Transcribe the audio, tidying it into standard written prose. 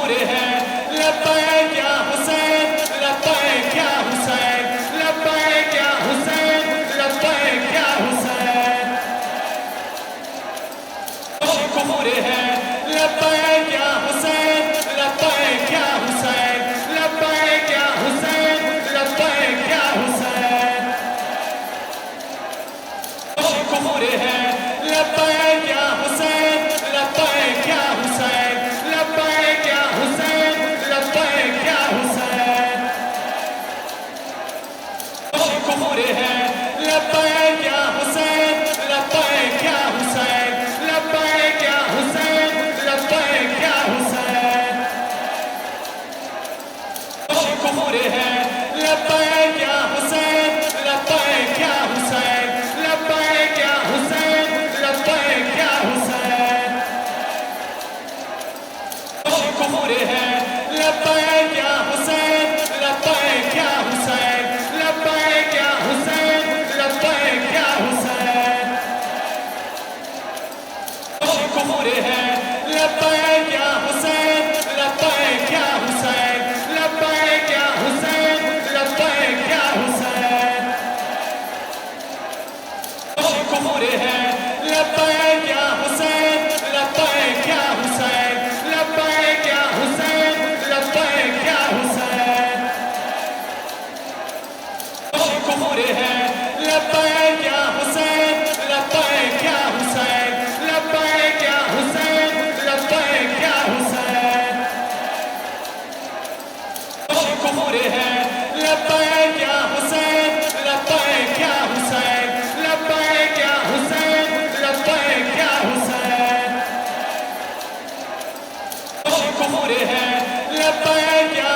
کفر ہے لبیک یا حسین لبیک یا حسین لبیک یا حسین لبیک یا حسین کفر ہے لبیک یا حسین لبیک یا حسین لبیک یا حسین لبیک یا حسین کفر ہے لبیک یا حسین لبیک یا حسین لبیک یا حسین لبیک یا حسین کفر ہے لبیک یا حسین لبیک یا حسین لبیک یا حسین لبیک یا حسین کفر ہے لبیک یا حسین لبیک یا حسین لبیک یا حسین لبیک یا حسین کفر ہے لبیک یا حسین لبیک یا حسین لبیک یا حسین لبیک یا حسین کفر ہے لبیک یا حسین لبیک یا حسین لبیک یا حسین لبیک یا حسین کفر ہے لبیک یا حسین لبیک یا حسین لبیک یا حسین لبیک یا حسین کفر ہے لبیک یا حسین لبیک یا حسین لبیک یا حسین لبیک یا حسین کفر ہے لبیک یا حسین لبیک یا حسین لبیک یا حسین لبیک یا حسین کفر ہے لبیک یا